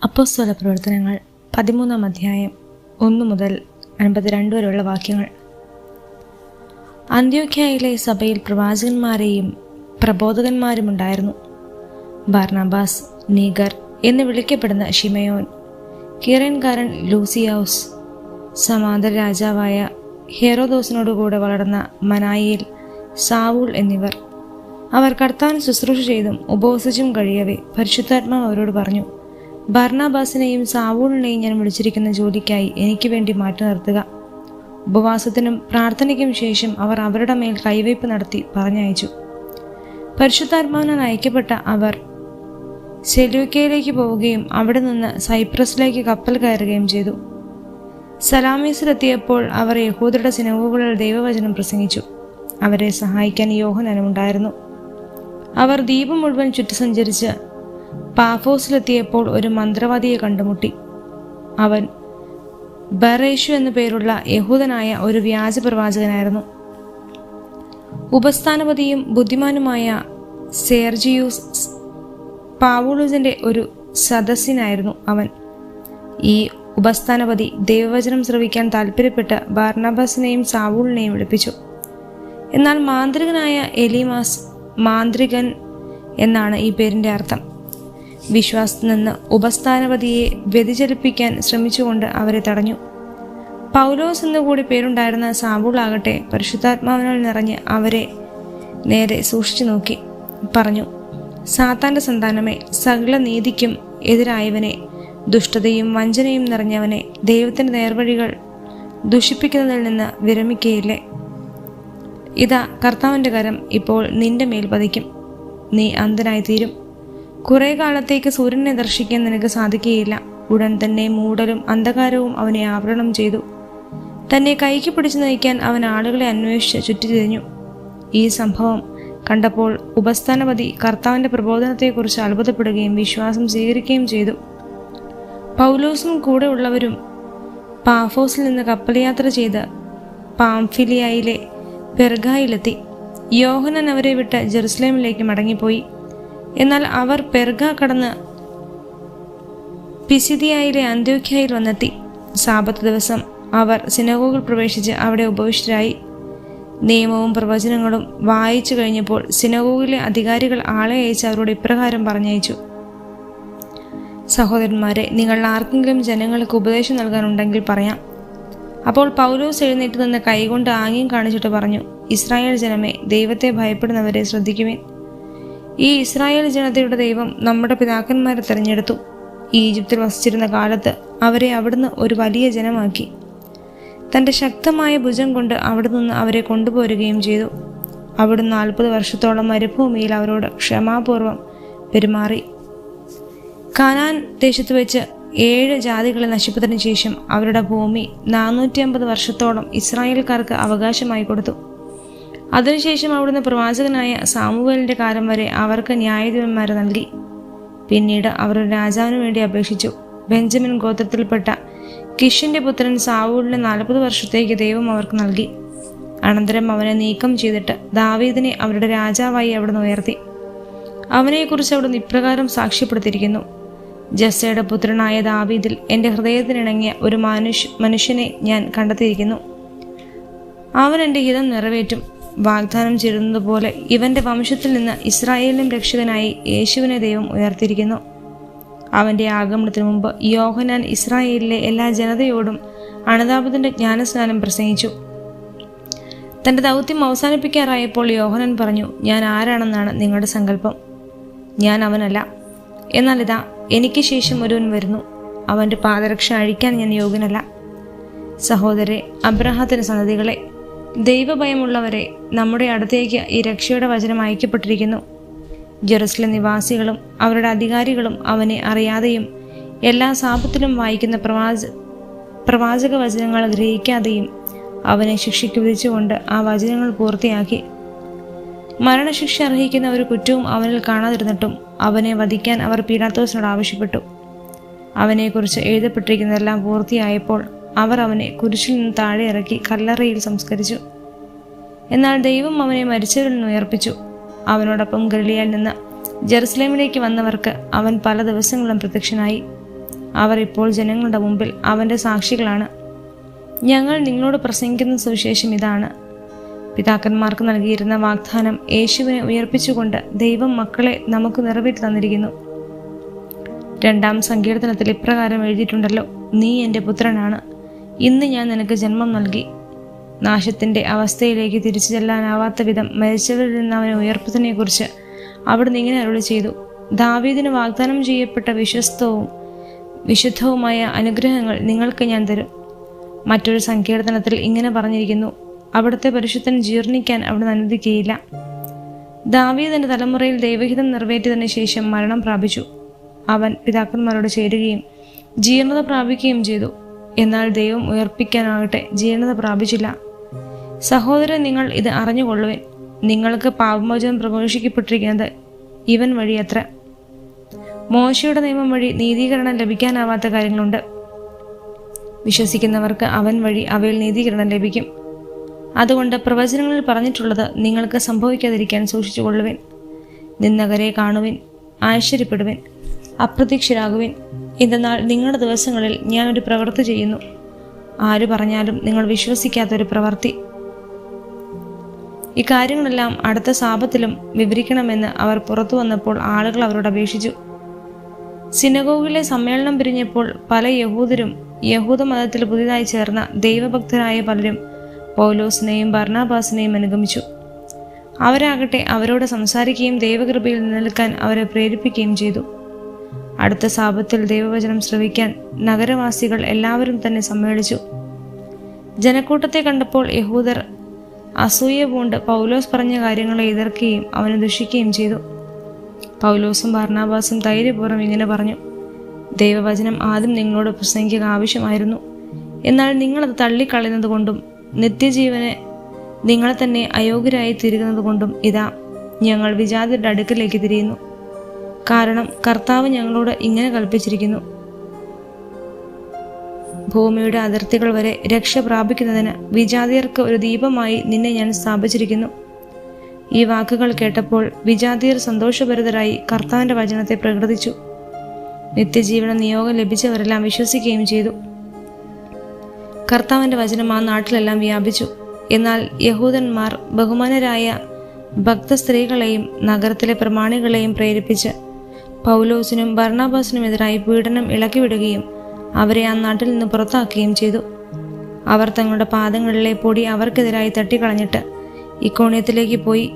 അപ്പോസ്തല പ്രവർത്തനങ്ങൾ 13-ാം അധ്യായം 1 മുതൽ 52 വരെയുള്ള വാക്യങ്ങൾ. അന്ത്യോക്യയിലെ സഭയിൽ പ്രവാചകന്മാരെയും പ്രബോധകന്മാരുമുണ്ടായിരുന്നു. ബാർനബാസ്, നീഗർ എന്ന് വിളിക്കപ്പെടുന്ന ശിമയോൻ, കിറേൻകാരൻ ലൂസിയാസ്, സമാന്തര രാജാവായ ഹെരോദോസിനോടുകൂടെ വളർന്ന മനായേൽ, സാവൂൾ എന്നിവർ. അവർ കർത്താവിന് ശുശ്രൂഷ ചെയ്തും ഉപവസിച്ചും കഴിയവേ പരിശുദ്ധാത്മാവ് അവരോട് പറഞ്ഞു, ബാർനബാസിനെയും സാവൂളിനെയും ഞാൻ വിളിച്ചിരിക്കുന്ന ജോലിക്കായി എനിക്ക് വേണ്ടി മാറ്റി നിർത്തുക. ഉപവാസത്തിനും പ്രാർത്ഥനയ്ക്കും ശേഷം അവർ അവരുടെ മേൽ കൈവയ്പ് നടത്തി പറഞ്ഞയച്ചു. പരിശുദ്ധാത്മാവിനാൽ അയക്കപ്പെട്ട അവർ സെലൂക്കയിലേക്ക് പോവുകയും അവിടെ നിന്ന് സൈപ്രസിലേക്ക് കപ്പൽ കയറുകയും ചെയ്തു. സലാമീസിലെത്തിയപ്പോൾ അവർ യഹൂദരുടെ സിനഗോഗുകളിൽ ദൈവവചനം പ്രസംഗിച്ചു. അവരെ സഹായിക്കാൻ യോഹന്നാനും ഉണ്ടായിരുന്നു. അവർ ദ്വീപ് മുഴുവൻ ചുറ്റി സഞ്ചരിച്ച് പാഫോസിലെത്തിയപ്പോൾ ഒരു മന്ത്രവാദിയെ കണ്ടുമുട്ടി. അവൻ ബറേഷു എന്നു പേരുള്ള യഹൂദനായ ഒരു വ്യാജ പ്രവാചകനായിരുന്നു. ഉപസ്ഥാനപതിയും ബുദ്ധിമാനുമായ സെർജിയൂസ് പൗലോസിന്റെ ഒരു സദസ്യനായിരുന്നു അവൻ. ഈ ഉപസ്ഥാനപതി ദൈവവചനം ശ്രവിക്കാൻ താല്പര്യപ്പെട്ട് ബാർനബാസിനെയും സാവൂളിനെയും വിളിപ്പിച്ചു. എന്നാൽ മാന്ത്രികനായ എലീമാസ്, മാന്ത്രികൻ എന്നാണ് ഈ പേരിന്റെ അർത്ഥം, വിശ്വാസത്തിൽ നിന്ന് ഉപസ്ഥാനപതിയെ വ്യതിചലിപ്പിക്കാൻ ശ്രമിച്ചുകൊണ്ട് അവരെ തടഞ്ഞു. പൗലോസ് എന്നുകൂടി പേരുണ്ടായിരുന്ന സാവൂളാകട്ടെ പരിശുദ്ധാത്മാവിനാൽ നിറഞ്ഞ് അവരെ നേരെ സൂക്ഷിച്ചു നോക്കി പറഞ്ഞു, സാത്താന്റെ സന്താനമേ, സകല നീതിക്കും എതിരായവനെ, ദുഷ്ടതയും വഞ്ചനയും നിറഞ്ഞവനെ, ദൈവത്തിന്റെ നേർവഴികൾ ദുഷിപ്പിക്കുന്നതിൽ നിന്ന് വിരമിക്കയില്ലേ? ഇതാ, കർത്താവിന്റെ കരം ഇപ്പോൾ നിന്റെ മേൽ പതിക്കും. നീ അന്ധനായി തീരും. കുറെ കാലത്തേക്ക് സൂര്യനെ ദർശിക്കാൻ നിനക്ക് സാധിക്കുകയില്ല. ഉടൻ തന്നെ മൂടലും അന്ധകാരവും അവനെ ആവരണം ചെയ്തു. തന്നെ കൈക്ക് പിടിച്ചു നയിക്കാൻ അവൻ ആളുകളെ അന്വേഷിച്ച് ചുറ്റിത്തിരിഞ്ഞു. ഈ സംഭവം കണ്ടപ്പോൾ ഉപസ്ഥാനപതി കർത്താവിന്റെ പ്രബോധനത്തെക്കുറിച്ച് അത്ഭുതപ്പെടുകയും വിശ്വാസം സ്വീകരിക്കുകയും ചെയ്തു. പൗലോസും കൂടെ ഉള്ളവരും പാഫോസിൽ നിന്ന് കപ്പൽ യാത്ര ചെയ്ത് പാംഫിലിയയിലെ പെർഗായിലെത്തി. യോഹന്നാൻ അവരെ വിട്ട് ജെറുസലേമിലേക്ക് മടങ്ങിപ്പോയി. എന്നാൽ അവർ പെർഗ കടന്ന് പിസിദിയയിലെ അന്ത്യോക്യയിൽ വന്നെത്തി. സാബത്ത് ദിവസം അവർ സിനഗോഗിൽ പ്രവേശിച്ച് അവിടെ ഉപവിഷ്ടരായി. നിയമവും പ്രവചനങ്ങളും വായിച്ചു കഴിഞ്ഞപ്പോൾ സിനഗോഗിലെ അധികാരികൾ ആളെ അയച്ച് അവരോട് ഇപ്രകാരം പറഞ്ഞയച്ചു, സഹോദരന്മാരെ, നിങ്ങൾ ആർക്കെങ്കിലും ജനങ്ങൾക്ക് ഉപദേശം നൽകാനുണ്ടെങ്കിൽ പറയാം. അപ്പോൾ പൗലോസ് എഴുന്നേറ്റ് നിന്ന് കൈകൊണ്ട് ആംഗ്യം കാണിച്ചിട്ട് പറഞ്ഞു, ഇസ്രായേൽ ജനമേ, ദൈവത്തെ ഭയപ്പെടുന്നവരെ ശ്രദ്ധിക്കുവിൻ. ഈ ഇസ്രായേൽ ജനതയുടെ ദൈവം നമ്മുടെ പിതാക്കന്മാരെ തിരഞ്ഞെടുത്തു. ഈജിപ്തിൽ വസിച്ചിരുന്ന കാലത്ത് അവരെ അവിടുന്ന് ഒരു വലിയ ജനമാക്കി. തൻ്റെ ശക്തമായ ഭുജം കൊണ്ട് അവിടെ നിന്ന് അവരെ കൊണ്ടുപോരുകയും ചെയ്തു. അവിടുന്ന് 40 വർഷത്തോളം മരുഭൂമിയിൽ അവരോട് ക്ഷമാപൂർവം പെരുമാറി. കാനാൻ ദേശത്ത് വെച്ച് 7 ജാതികളെ നശിപ്പിച്ചതിനു ശേഷം അവരുടെ ഭൂമി 450 വർഷത്തോളം ഇസ്രായേൽക്കാർക്ക് അവകാശമായി കൊടുത്തു. അതിനുശേഷം അവിടുന്ന് പ്രവാചകനായ സാമുവേലിന്റെ കാലം വരെ അവർക്ക് ന്യായാധിപന്മാരെ നൽകി. പിന്നീട് അവർ ഒരു രാജാവിന് വേണ്ടി അപേക്ഷിച്ചു. ബെഞ്ചമിൻ ഗോത്രത്തിൽപ്പെട്ട കിഷിന്റെ പുത്രൻ സാവൂളിനെ 40 വർഷത്തേക്ക് ദൈവം അവർക്ക് നൽകി. അനന്തരം അവനെ നീക്കം ചെയ്തിട്ട് ദാവീദിനെ അവരുടെ രാജാവായി അവിടുന്ന് ഉയർത്തി. അവനെക്കുറിച്ച് അവിടുന്ന് ഇപ്രകാരം സാക്ഷ്യപ്പെടുത്തിയിരിക്കുന്നു, ജസ്സയുടെ പുത്രനായ ദാവീദിൽ എൻ്റെ ഹൃദയത്തിനിണങ്ങിയ ഒരു മനുഷ്യനെ ഞാൻ കണ്ടെത്തിയിരിക്കുന്നു. അവൻ എൻ്റെ ഹിതം നിറവേറ്റും. വാഗ്ദാനം ചെയ്തതുപോലെ ഇവന്റെ വംശത്തിൽ നിന്ന് ഇസ്രായേലിനും രക്ഷകനായി യേശുവിനെ ദൈവം ഉയർത്തിയിരിക്കുന്നു. അവന്റെ ആഗമനത്തിനു മുമ്പ് യോഹന്നാൻ ഇസ്രായേലിലെ എല്ലാ ജനതയോടും അനുതാപത്തിന്റെ ജ്ഞാനസ്നാനം പ്രസംഗിച്ചു. തന്റെ ദൗത്യം അവസാനിപ്പിക്കാറായപ്പോൾ യോഹന്നാൻ പറഞ്ഞു, ഞാൻ ആരാണെന്നാണ് നിങ്ങളുടെ സങ്കല്പം? ഞാൻ അവനല്ല. എന്നാൽ ഇതാ, എനിക്ക് ശേഷം ഒരുവൻ വരുന്നു. അവന്റെ പാദരക്ഷ അഴിക്കാൻ ഞാൻ യോഗ്യനല്ല. സഹോദരരെ, അബ്രഹാത്തിന്റെ സന്തതികളെ, ദൈവഭയമുള്ളവരെ, നമ്മുടെ അടുത്തേക്ക് ഈ രക്ഷയുടെ വചനം അയക്കപ്പെട്ടിരിക്കുന്നു. ജെറുസലേം നിവാസികളും അവരുടെ അധികാരികളും അവനെ അറിയാതെയും എല്ലാ സാപത്തിലും വായിക്കുന്ന പ്രവാചക വചനങ്ങൾ ഗ്രഹിക്കാതെയും അവനെ ശിക്ഷയ്ക്ക് വിധിച്ചുകൊണ്ട് ആ വചനങ്ങൾ പൂർത്തിയാക്കി. മരണശിക്ഷ അർഹിക്കുന്ന ഒരു കുറ്റവും അവനിൽ കാണാതിരുന്നിട്ടും അവനെ വധിക്കാൻ അവർ പീലാത്തോസിനോട് ആവശ്യപ്പെട്ടു. അവനെക്കുറിച്ച് എഴുതപ്പെട്ടിരിക്കുന്നതെല്ലാം പൂർത്തിയായപ്പോൾ അവർ അവനെ കുരിശിൽ നിന്ന് താഴെ ഇറക്കി കല്ലറയിൽ സംസ്കരിച്ചു. എന്നാൽ ദൈവം അവനെ മരിച്ചവരിൽ നിന്ന് ഉയർപ്പിച്ചു. അവനോടൊപ്പം ഗലീലയിൽ നിന്ന് ജെറുസലേമിലേക്ക് വന്നവർക്ക് അവൻ പല ദിവസങ്ങളും പ്രത്യക്ഷനായി. അവർ ഇപ്പോൾ ജനങ്ങളുടെ മുമ്പിൽ അവൻ്റെ സാക്ഷികളാണ്. ഞങ്ങൾ നിങ്ങളോട് പ്രസംഗിക്കുന്ന സുവിശേഷം ഇതാണ്. പിതാക്കന്മാർക്ക് നൽകിയിരുന്ന വാഗ്ദാനം യേശുവിനെ ഉയർപ്പിച്ചുകൊണ്ട് ദൈവം മക്കളെ നമുക്ക് നിറവേറ്റി തന്നിരിക്കുന്നു. 2-ാം സങ്കീർത്തനത്തിൽ ഇപ്രകാരം എഴുതിയിട്ടുണ്ടല്ലോ, നീ എൻ്റെ പുത്രനാണ്, ഇന്ന് ഞാൻ നിനക്ക് ജന്മം നൽകി. നാശത്തിൻ്റെ അവസ്ഥയിലേക്ക് തിരിച്ചു ചെല്ലാനാവാത്ത വിധം മരിച്ചവരിൽ നിന്ന് അവനെ ഉയർപ്പത്തിനെക്കുറിച്ച് അവിടുന്ന് ഇങ്ങനെ അരുളി ചെയ്തു, ദാവീദിന് വാഗ്ദാനം ചെയ്യപ്പെട്ട വിശുദ്ധവുമായ അനുഗ്രഹങ്ങൾ നിങ്ങൾക്ക് ഞാൻ തരും. മറ്റൊരു സങ്കീർത്തനത്തിൽ ഇങ്ങനെ പറഞ്ഞിരിക്കുന്നു, അവിടുത്തെ പരിശുദ്ധൻ ജീർണിക്കാൻ അവിടുന്ന് അനുവദിക്കുകയില്ല. ദാവീദിന്റെ തലമുറയിൽ ദൈവഹിതം നിറവേറ്റിയതിനു ശേഷം മരണം പ്രാപിച്ചു. അവൻ പിതാക്കന്മാരോട് ചേരുകയും ജീർണത പ്രാപിക്കുകയും ചെയ്തു. എന്നാൽ ദൈവം ഉയർപ്പിക്കാനാകട്ടെ ജീർണത പ്രാപിച്ചില്ല. സഹോദരൻ, നിങ്ങൾ ഇത് അറിഞ്ഞുകൊള്ളുവിൻ, നിങ്ങൾക്ക് പാപമോചനം പ്രഘോഷിക്കപ്പെട്ടിരിക്കുന്നത് ഇവൻ വഴിയത്ര. മോശയുടെ നിയമം വഴി നീതീകരണം ലഭിക്കാനാവാത്ത കാര്യങ്ങളുണ്ട്. വിശ്വസിക്കുന്നവർക്ക് അവൻ വഴി അവയിൽ നീതീകരണം ലഭിക്കും. അതുകൊണ്ട് പ്രവചനങ്ങളിൽ പറഞ്ഞിട്ടുള്ളത് നിങ്ങൾക്ക് സംഭവിക്കാതിരിക്കാൻ സൂക്ഷിച്ചുകൊള്ളുവിൻ. നിന്ദകരെ കാണുവിൻ, ആശ്ചര്യപ്പെടുവിൻ, അപ്രതീക്ഷിതരാകുവിൻ. എന്തെന്നാൽ നിങ്ങളുടെ ദിവസങ്ങളിൽ ഞാനൊരു പ്രവൃത്തി ചെയ്യുന്നു, ആര് പറഞ്ഞാലും നിങ്ങൾ വിശ്വസിക്കാത്തൊരു പ്രവൃത്തി. ഇക്കാര്യങ്ങളെല്ലാം അടുത്ത സാപത്തിലും വിവരിക്കണമെന്ന് അവർ പുറത്തു വന്നപ്പോൾ ആളുകൾ അവരോട് അപേക്ഷിച്ചു. സിനഗോഗിലെ സമ്മേളനം പിരിഞ്ഞപ്പോൾ പല യഹൂദരും യഹൂദ മതത്തിൽ പുതിയതായി ചേർന്ന ദൈവഭക്തരായ പലരും പൗലോസിനെയും ബർണബാസിനെയും അനുഗമിച്ചു. അവരാകട്ടെ അവരോട് സംസാരിക്കുകയും ദൈവകൃപയിൽ നിലനിൽക്കാൻ അവരെ പ്രേരിപ്പിക്കുകയും ചെയ്തു. അടുത്ത സാപത്തിൽ ദൈവവചനം ശ്രവിക്കാൻ നഗരവാസികൾ എല്ലാവരും തന്നെ സമ്മേളിച്ചു. ജനക്കൂട്ടത്തെ കണ്ടപ്പോൾ യഹൂദർ അസൂയ പൂണ്ട് പൗലോസ് പറഞ്ഞ കാര്യങ്ങളെ എതിർക്കുകയും അവനെ ദുഷിക്കുകയും ചെയ്തു. പൗലോസും ബർണബാസും ധൈര്യപൂർവ്വം ഇങ്ങനെ പറഞ്ഞു, ദൈവവചനം ആദ്യം നിങ്ങളോട് പ്രസംഗിക്കുക ആവശ്യമായിരുന്നു. എന്നാൽ നിങ്ങളത് തള്ളിക്കളയുന്നത് കൊണ്ടും നിത്യജീവന് നിങ്ങളെ തന്നെ അയോഗ്യരായി തിരികുന്നത് കൊണ്ടും ഇതാ ഞങ്ങൾ വിജാതിയുടെ അടുക്കലേക്ക് തിരിയുന്നു. കാരണം കർത്താവ് ഞങ്ങളോട് ഇങ്ങനെ കൽപ്പിച്ചിരിക്കുന്നു, ഭൂമിയുടെ അതിർത്തികൾ വരെ രക്ഷ പ്രാപിക്കുന്നതിന് വിജാതിയർക്ക് ഒരു ദീപമായി നിന്നെ ഞാൻ സ്ഥാപിച്ചിരിക്കുന്നു. ഈ വാക്കുകൾ കേട്ടപ്പോൾ വിജാതിയർ സന്തോഷഭരിതരായി കർത്താവിന്റെ വചനത്തെ പ്രകീർത്തിച്ചു. നിത്യജീവന നിയോഗം ലഭിച്ചവരെല്ലാം വിശ്വസിക്കുകയും ചെയ്തു. കർത്താവിന്റെ വചനം ആ നാട്ടിലെല്ലാം വ്യാപിച്ചു. എന്നാൽ യഹൂദന്മാർ ബഹുമാനരായ ഭക്ത സ്ത്രീകളെയും നഗരത്തിലെ പ്രമാണികളെയും പ്രേരിപ്പിച്ച് പൗലോസിനും ബർണബാസിനുമെതിരായി പീഡനം ഇളക്കിവിടുകയും അവരെ ആ നാട്ടിൽ നിന്ന് പുറത്താക്കുകയും ചെയ്തു. അവർ തങ്ങളുടെ പാദങ്ങളിലെ പൊടി അവർക്കെതിരായി തട്ടിക്കളഞ്ഞിട്ട് ഇക്കോണിയത്തിലേക്ക് പോയി.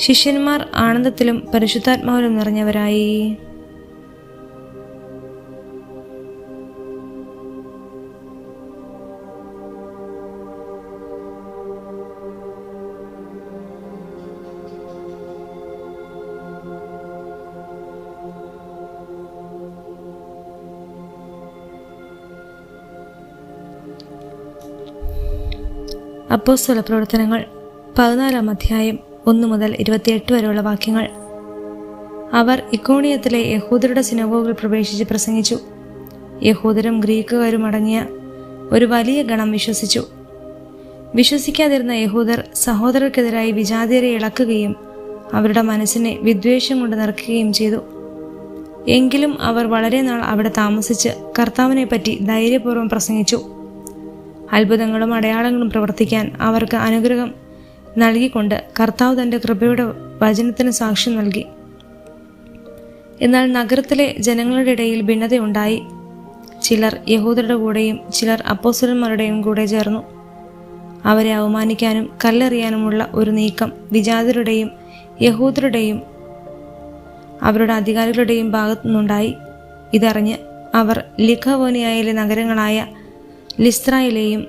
ശിഷ്യന്മാർ ആനന്ദത്തിലും പരിശുദ്ധാത്മാവിലും നിറഞ്ഞവരായി. അപ്പോസ്തല പ്രവർത്തനങ്ങൾ 14-ാം അധ്യായം 1 മുതൽ 28 വരെയുള്ള വാക്യങ്ങൾ. അവർ ഇക്കോണിയത്തിലെ യഹൂദരുടെ സിനഗോഗിൽ പ്രവേശിച്ച് പ്രസംഗിച്ചു. യഹൂദരും ഗ്രീക്കുകാരും അടങ്ങിയ ഒരു വലിയ ഗണം വിശ്വസിച്ചു. വിശ്വസിക്കാതിരുന്ന യഹൂദർ സഹോദരർക്കെതിരായി വിജാതിയരെ ഇളക്കുകയും അവരുടെ മനസ്സിനെ വിദ്വേഷം കൊണ്ട് നിറയ്ക്കുകയും ചെയ്തു. എങ്കിലും അവർ വളരെ നാൾ അവിടെ താമസിച്ച് കർത്താവിനെ പറ്റി ധൈര്യപൂർവ്വം പ്രസംഗിച്ചു. അത്ഭുതങ്ങളും അടയാളങ്ങളും പ്രവർത്തിക്കാൻ അവർക്ക് അനുഗ്രഹം നൽകിക്കൊണ്ട് കർത്താവ് തൻ്റെ കൃപയുടെ വചനത്തിന് സാക്ഷ്യം നൽകി. എന്നാൽ നഗരത്തിലെ ജനങ്ങളുടെ ഇടയിൽ ഭിന്നതയുണ്ടായി. ചിലർ യഹൂദരുടെ കൂടെയും ചിലർ അപ്പോസ്തലന്മാരുടെയും കൂടെ ചേർന്നു. അവരെ അവമാനിക്കാനും കല്ലെറിയാനുമുള്ള ഒരു നീക്കം വിജാതിയരുടെയും യഹൂദരുടെയും അവരുടെ അധികാരികളുടെയും ഭാഗത്തുനിന്നുണ്ടായി. ഇതറിഞ്ഞ് അവർ ലിക്കവോനിയയിലെ നഗരങ്ങളായ ലിസ്ത്രയിലെയും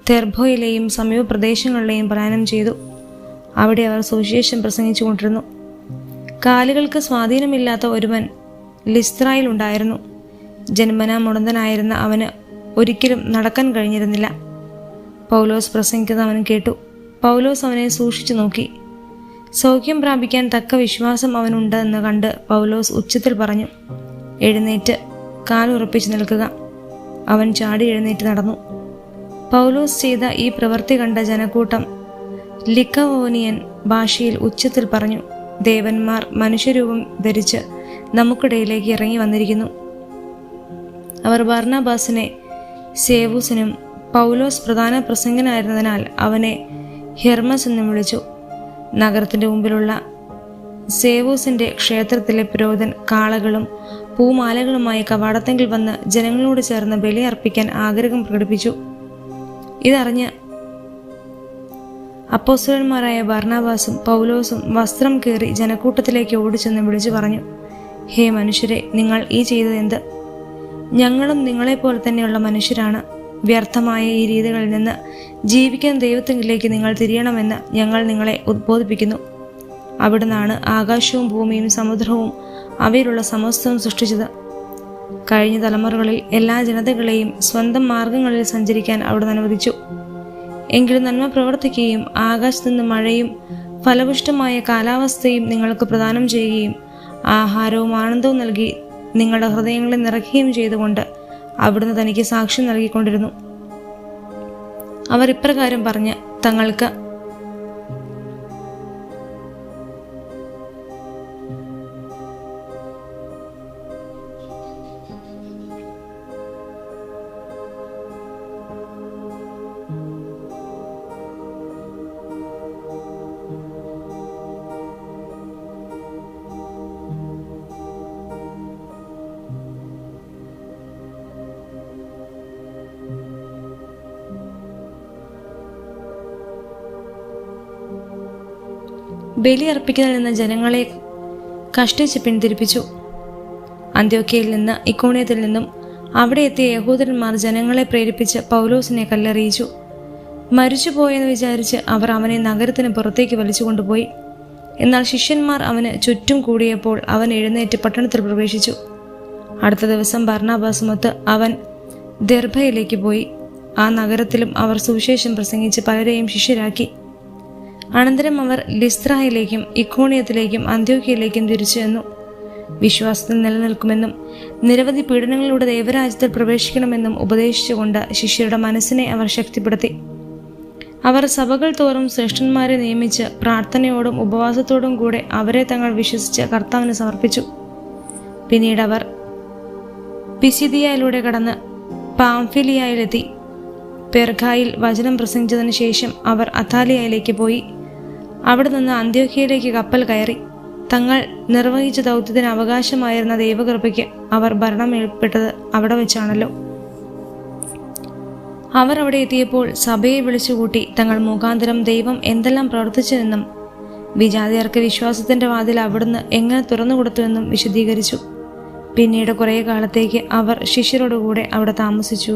തെർബോയിലെയും സമീപ പ്രദേശങ്ങളിലെയും പലായനം ചെയ്തു. അവിടെ അവർ സുവിശേഷം പ്രസംഗിച്ചു കൊണ്ടിരുന്നു. കാലുകൾക്ക് സ്വാധീനമില്ലാത്ത ഒരുവൻ ലിസ്ത്രയിൽ ഉണ്ടായിരുന്നു. ജന്മനാ മുടന്തനായിരുന്ന അവന് ഒരിക്കലും നടക്കാൻ കഴിഞ്ഞിരുന്നില്ല. പൗലോസ് പ്രസംഗിക്കുന്നത് അവൻ കേട്ടു. പൗലോസ് അവനെ സൂക്ഷിച്ചു നോക്കി. സൗഖ്യം പ്രാപിക്കാൻ തക്ക വിശ്വാസം അവനുണ്ട് എന്ന് കണ്ട് പൗലോസ് ഉച്ചത്തിൽ പറഞ്ഞു, എഴുന്നേറ്റ് കാലുറപ്പിച്ച് നിൽക്കുക. അവൻ ചാടി എഴുന്നേറ്റ് നടന്നു. പൗലോസ് ചെയ്ത ഈ പ്രവൃത്തി കണ്ട ജനക്കൂട്ടം ലിക്കവോനിയൻ ഭാഷയിൽ ഉച്ചത്തിൽ പറഞ്ഞു, ദേവന്മാർ മനുഷ്യരൂപം ധരിച്ച് നമുക്കിടയിലേക്ക് ഇറങ്ങി വന്നിരിക്കുന്നു. അവർ ബർന്നബാസിനെ സേവൂസിനും പൗലോസ് പ്രധാന പ്രസംഗനായിരുന്നതിനാൽ അവനെ ഹെർമസ് എന്നും വിളിച്ചു. നഗരത്തിൻ്റെ മുമ്പിലുള്ള സേവൂസിൻ്റെ ക്ഷേത്രത്തിലെ പുരോഹിതൻ കാളകളും പൂമാലകളുമായി കവാടത്തെങ്കിൽ വന്ന് ജനങ്ങളോട് ചേർന്ന് ബലി അർപ്പിക്കാൻ ആഗ്രഹം പ്രകടിപ്പിച്ചു. ഇതറിഞ്ഞ് അപ്പോസ്തലന്മാരായ ബർന്നബാസും പൗലോസും വസ്ത്രം കീറി ജനക്കൂട്ടത്തിലേക്ക് ഓടിച്ചെന്ന് വിളിച്ചു പറഞ്ഞു, ഹേ മനുഷ്യരെ, നിങ്ങൾ ഈ ചെയ്തത് എന്ത്? ഞങ്ങളും നിങ്ങളെപ്പോലെ തന്നെയുള്ള മനുഷ്യരാണ്. വ്യർത്ഥമായ ഈ രീതികളിൽ നിന്ന് ജീവിക്കുന്ന ദൈവത്തിലേക്ക് നിങ്ങൾ തിരിയണമെന്ന് ഞങ്ങൾ നിങ്ങളെ ഉദ്ബോധിപ്പിക്കുന്നു. അവിടുന്നാണ് ആകാശവും ഭൂമിയും സമുദ്രവും അവയിലുള്ള സമസ്തവും സൃഷ്ടിച്ചത്. കഴിഞ്ഞ തലമുറകളിൽ എല്ലാ ജനതകളെയും സ്വന്തം മാർഗങ്ങളിൽ സഞ്ചരിക്കാൻ അവിടുന്ന് അനുവദിച്ചു. എങ്കിലും നന്മ പ്രവർത്തിക്കുകയും ആകാശത്തു നിന്ന് മഴയും ഫലപുഷ്ടമായ കാലാവസ്ഥയും നിങ്ങൾക്ക് പ്രദാനം ചെയ്യുകയും ആഹാരവും ആനന്ദവും നൽകി നിങ്ങളുടെ ഹൃദയങ്ങളെ നിറയ്ക്കുകയും ചെയ്തുകൊണ്ട് അവിടുന്ന് തനിക്ക് സാക്ഷ്യം നൽകിക്കൊണ്ടിരുന്നു. അവർ ഇപ്രകാരം പറഞ്ഞ് തങ്ങൾക്ക് ബലി അർപ്പിക്കുന്നതിൽ നിന്ന് ജനങ്ങളെ കഷ്ടിച്ച് പിന്തിരിപ്പിച്ചു. അന്ത്യോക്യയിൽ നിന്ന് ഇക്കോണിയത്തിൽ നിന്നും അവിടെ എത്തിയ യഹൂദന്മാർ ജനങ്ങളെ പ്രേരിപ്പിച്ച് പൗലോസിനെ കല്ലെറിയിച്ചു. മരിച്ചുപോയെന്ന് വിചാരിച്ച് അവർ അവനെ നഗരത്തിന് പുറത്തേക്ക് വലിച്ചുകൊണ്ടുപോയി. എന്നാൽ ശിഷ്യന്മാർ അവന് ചുറ്റും കൂടിയപ്പോൾ അവൻ എഴുന്നേറ്റ് പട്ടണത്തിൽ പ്രവേശിച്ചു. അടുത്ത ദിവസം ബർന്നബാസുമൊത്ത് അവൻ ദെർബയിലേക്ക് പോയി. ആ നഗരത്തിലും അവർ സുവിശേഷം പ്രസംഗിച്ച് പലരെയും ശിഷ്യരാക്കി. അനന്തരം അവർ ലിസ്ത്രയിലേക്കും ഇക്കോണിയത്തിലേക്കും അന്ത്യോക്യയിലേക്കും തിരിച്ചു ചെന്നു. വിശ്വാസത്തിൽ നിലനിൽക്കുമെന്നും നിരവധി പീഡനങ്ങളിലൂടെ ദൈവരാജ്യത്തിൽ പ്രവേശിക്കണമെന്നും ഉപദേശിച്ചുകൊണ്ട് ശിഷ്യരുടെ മനസ്സിനെ അവർ ശക്തിപ്പെടുത്തി. അവർ സഭകൾ തോറും ശ്രേഷ്ഠന്മാരെ നിയമിച്ച് പ്രാർത്ഥനയോടും ഉപവാസത്തോടും കൂടെ അവരെ തങ്ങൾ വിശ്വസിച്ച് കർത്താവിന് സമർപ്പിച്ചു. പിന്നീട് അവർ പിസിദിയയിലൂടെ കടന്ന് പാംഫിലിയയിലെത്തി. പെർഗായിൽ വചനം പ്രസംഗിച്ചതിന് ശേഷം അവർ അഥാലിയയിലേക്ക് പോയി. അവിടെ നിന്ന് അന്ത്യോക്യയിലേക്ക് കപ്പൽ കയറി. തങ്ങൾ നിർവഹിച്ച ദൗത്യത്തിന് അവകാശമായിരുന്ന ദൈവകൃപയ്ക്ക് അവർ ഭരണമേൽപ്പെട്ടത് അവിടെ വെച്ചാണല്ലോ. അവർ അവിടെ എത്തിയപ്പോൾ സഭയെ വിളിച്ചുകൂട്ടി തങ്ങൾ മുഖാന്തരം ദൈവം എന്തെല്ലാം പ്രവർത്തിച്ചുവെന്നും വിജാതിയർക്ക് വിശ്വാസത്തിന്റെ വാതിൽ അവിടുന്ന് എങ്ങനെ തുറന്നുകൊടുത്തുവെന്നും വിശദീകരിച്ചു. പിന്നീട് കുറേ കാലത്തേക്ക് അവർ ശിഷ്യരോടുകൂടെ അവിടെ താമസിച്ചു.